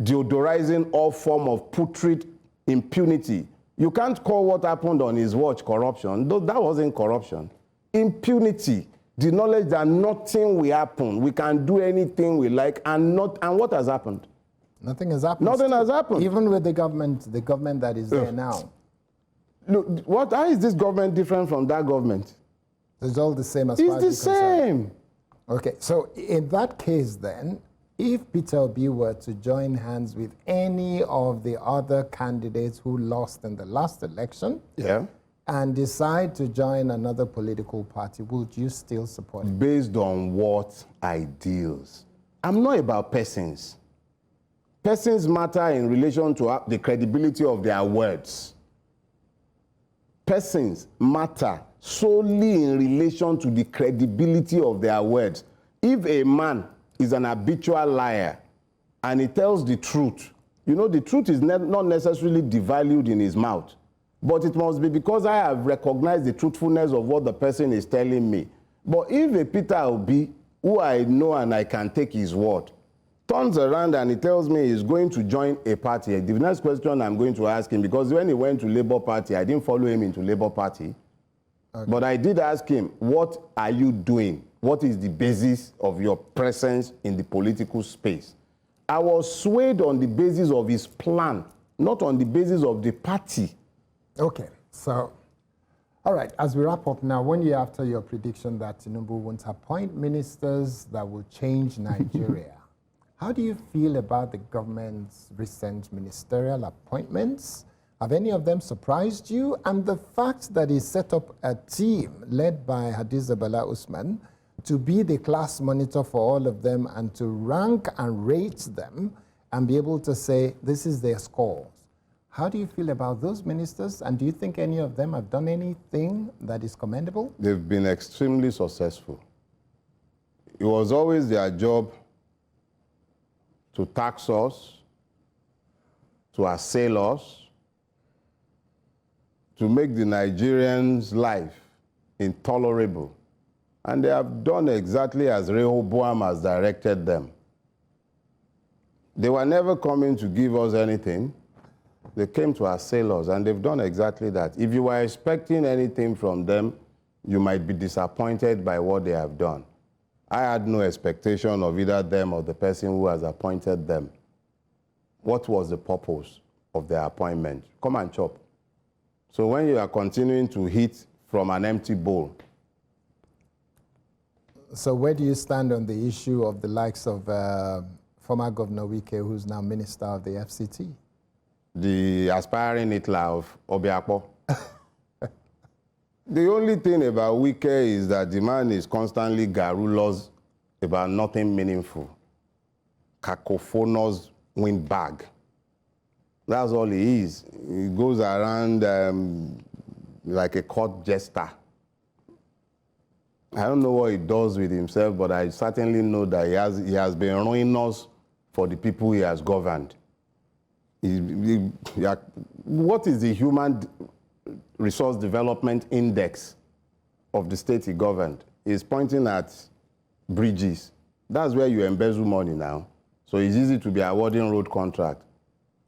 deodorizing all form of putrid impunity. You can't call what happened on his watch corruption. That wasn't corruption. Impunity, the knowledge that nothing will happen. We can do anything we like, and what has happened? Nothing has happened. Nothing has happened. Even with the government that is there now. Look, how is this government different from that government? It's all the same as It's far as the you're concerned. same. Okay, so in that case then, if Peter Obi were to join hands with any of the other candidates who lost in the last election, and decide to join another political party, would you still support it? Based on what ideals? I'm not about persons. Persons matter in relation to the credibility of their words. Persons matter solely in relation to the credibility of their words. If a man is an habitual liar and he tells the truth, you know, the truth is not necessarily devalued in his mouth, but it must be because I have recognized the truthfulness of what the person is telling me. But if a Peter Obi, who I know and I can take his word, turns around and he tells me he's going to join a party, the next question I'm going to ask him, because when he went to Labour Party, I didn't follow him into Labour Party, but I did ask him, what are you doing? What is the basis of your presence in the political space? I was swayed on the basis of his plan, not on the basis of the party. Okay, so, all right, as we wrap up now, 1 year after your prediction that Tinubu won't appoint ministers that will change Nigeria, how do you feel about the government's recent ministerial appointments? Have any of them surprised you? And the fact that he set up a team led by Hadiza Bala Usman to be the class monitor for all of them and to rank and rate them and be able to say, this is their scores. How do you feel about those ministers? And do you think any of them have done anything that is commendable? They've been extremely successful. It was always their job to tax us, to assail us, to make the Nigerians' life intolerable. And they have done exactly as Rehoboam has directed them. They were never coming to give us anything. They came to assail us, and they've done exactly that. If you were expecting anything from them, you might be disappointed by what they have done. I had no expectation of either them or the person who has appointed them. What was the purpose of their appointment? Come and chop. So when you are continuing to hit from an empty bowl. So where do you stand on the issue of the likes of former Governor Wike, who's now Minister of the FCT? The aspiring Hitler of Obiakpo. The only thing about Wike is that the man is constantly garrulous about nothing meaningful. Cacophonous windbag. That's all he is. He goes around like a court jester. I don't know what he does with himself, but I certainly know that he has been ruinous for the people he has governed. What is the Human Resource Development Index of the state he governed? He's pointing at bridges. That's where you embezzle money now. So it's easy to be awarding road contract.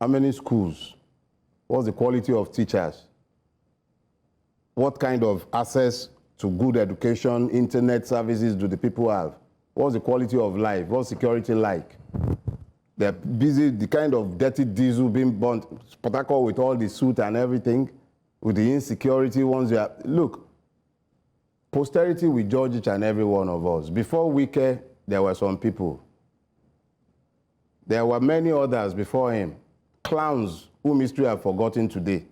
How many schools? What's the quality of teachers? What kind of access to good education, internet services do the people have? What's the quality of life? What's security like? They're busy, the kind of dirty diesel being burnt, Port Harcourt with all the suit and everything, with the insecurity ones. Look, posterity will judge each and every one of us. Before Wike, there were some people. There were many others before him. Clowns whom history have forgotten today.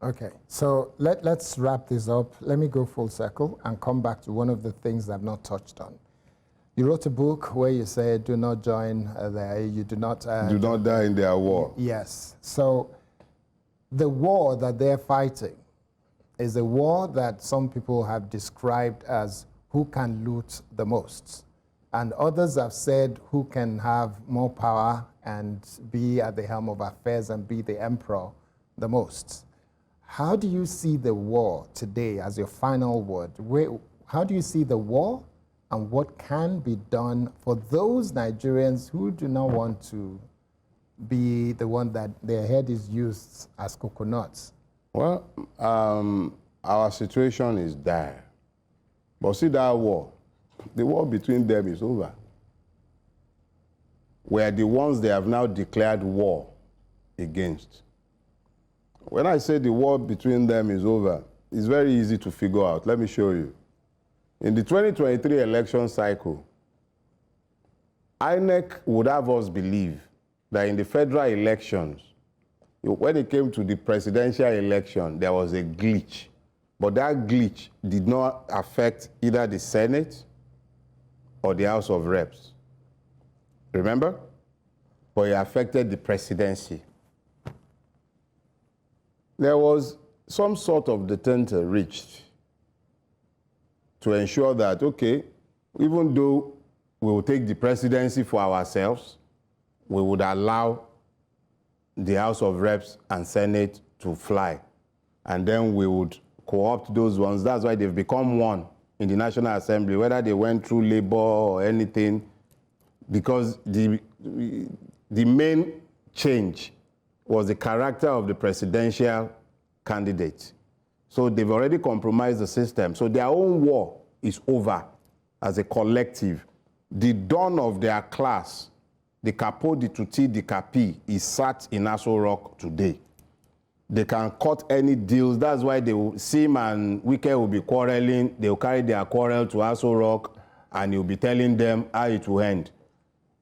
Okay, so let's wrap this up. Let me go full circle and come back to one of the things I've not touched on. You wrote a book where you say, do not join you do not... do not die in their war. Yes. So the war that they're fighting is a war that some people have described as who can loot the most. And others have said who can have more power and be at the helm of affairs and be the emperor the most. How do you see the war today as your final word? How do you see the war? And what can be done for those Nigerians who do not want to be the one that their head is used as coconuts? Well, our situation is dire. But see that war, the war between them is over. We are the ones they have now declared war against. When I say the war between them is over, it's very easy to figure out. Let me show you. In the 2023 election cycle, INEC would have us believe that in the federal elections, when it came to the presidential election, there was a glitch. But that glitch did not affect either the Senate or the House of Reps. Remember? But it affected the presidency. There was some sort of detente reached to ensure that, okay, even though we will take the presidency for ourselves, we would allow the House of Reps and Senate to fly. And then we would co-opt those ones. That's why they've become one in the National Assembly, whether they went through labor or anything, because the main change was the character of the presidential candidate. So they've already compromised the system. So their own war is over as a collective. The dawn of their class, the capo, the tutti, the capi, is sat in Aso Rock today. They can cut any deals. That's why they will, Sim and Wike will be quarreling. They will carry their quarrel to Aso Rock, and he'll be telling them how it will end.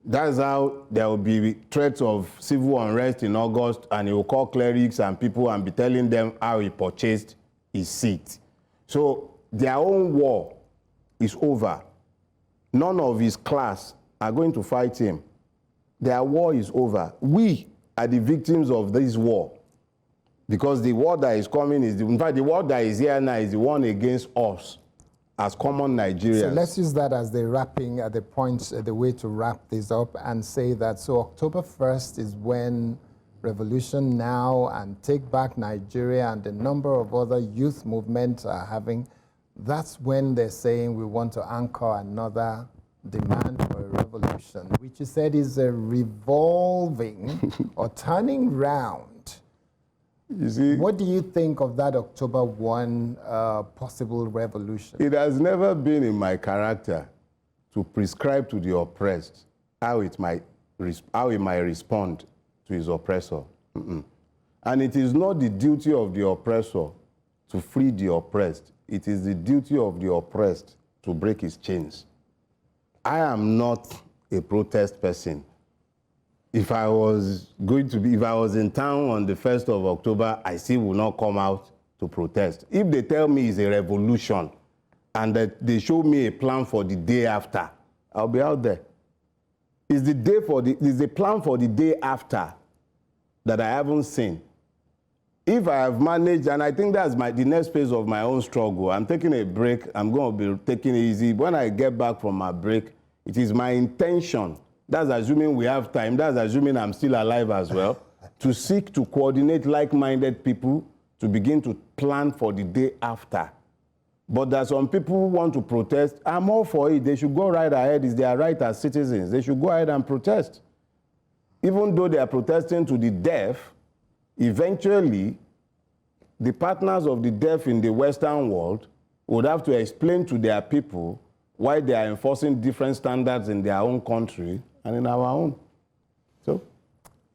That's how there will be threats of civil unrest in August, and he will call clerics and people and be telling them how he purchased his seat. So their own war is over. None of his class are going to fight him. Their war is over. We are the victims of this war. Because the war that is coming is, in fact, the war that is here now is the one against us as common Nigerians. So let's use that as the wrapping, the point, the way to wrap this up and say that, so October 1st is when Revolution Now and Take Back Nigeria and a number of other youth movements are having, that's when they're saying we want to anchor another demand for a revolution, which you said is a revolving or turning round. You see, what do you think of that October 1 possible revolution? It has never been in my character to prescribe to the oppressed how he might respond to his oppressor. And it is not the duty of the oppressor to free the oppressed. It is the duty of the oppressed to break his chains. I am not a protest person. If I was in town on the 1st of October, I still will not come out to protest. If they tell me it's a revolution and that they show me a plan for the day after, I'll be out there. It's the plan for the day after that I haven't seen. If I have managed, and I think that's the next phase of my own struggle, I'm taking a break, I'm going to be taking it easy. When I get back from my break, it is my intention, that's assuming we have time, that's assuming I'm still alive as well, to seek to coordinate like-minded people to begin to plan for the day after. But there are some people who want to protest. I'm all for it. They should go right ahead. It's their right as citizens. They should go ahead and protest. Even though they are protesting to the death, eventually, the partners of the deaf in the Western world would have to explain to their people why they are enforcing different standards in their own country and in our own.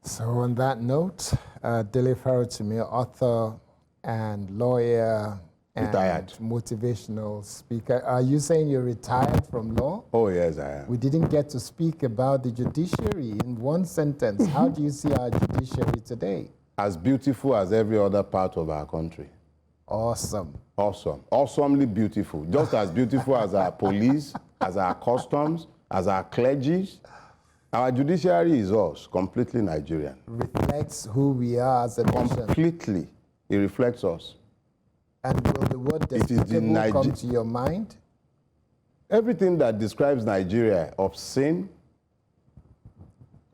So on that note, Dele Farotimi, author and lawyer and retired motivational speaker. Are you saying you're retired from law? Oh, yes, I am. We didn't get to speak about the judiciary in one sentence. How do you see our judiciary today? As beautiful as every other part of our country. Awesome. Awesome. Awesomely beautiful. Just as beautiful as our police, as our customs, as our clergy. Our judiciary is us, completely Nigerian. Reflects who we are as a nation. Completely. It reflects us. And will the word despicable come to your mind? Everything that describes Nigeria, obscene,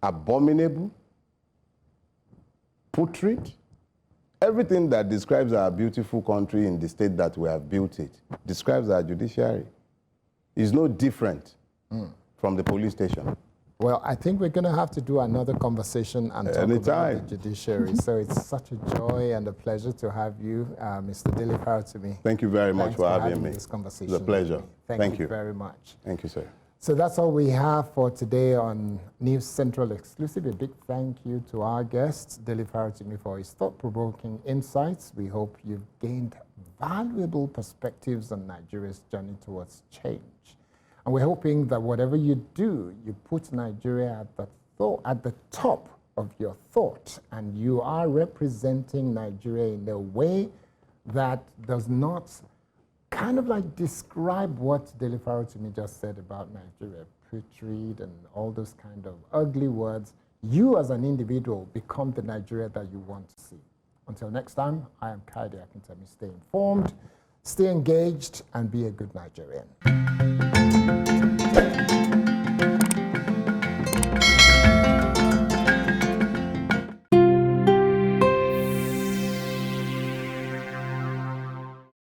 abominable, putrid, everything that describes our beautiful country in the state that we have built it, describes our judiciary. It's no different from the police station. Well, I think we're going to have to do another conversation and talk about the judiciary. So it's such a joy and a pleasure to have you, Mr. Dele Farotimi. Thank you very much for having me. This conversation. It's a pleasure. Thank you very much. Thank you, sir. So that's all we have for today on News Central Exclusive. A big thank you to our guest, Dele Farotimi, for his thought-provoking insights. We hope you've gained valuable perspectives on Nigeria's journey towards change. And we're hoping that whatever you do, you put Nigeria at the top of your thought, and you are representing Nigeria in a way that does not kind of like describe what Dele Farotimi just said about Nigeria, putrid and all those kind of ugly words. You as an individual become the Nigeria that you want to see. Until next time, I am Candid. Stay informed, stay engaged, and be a good Nigerian.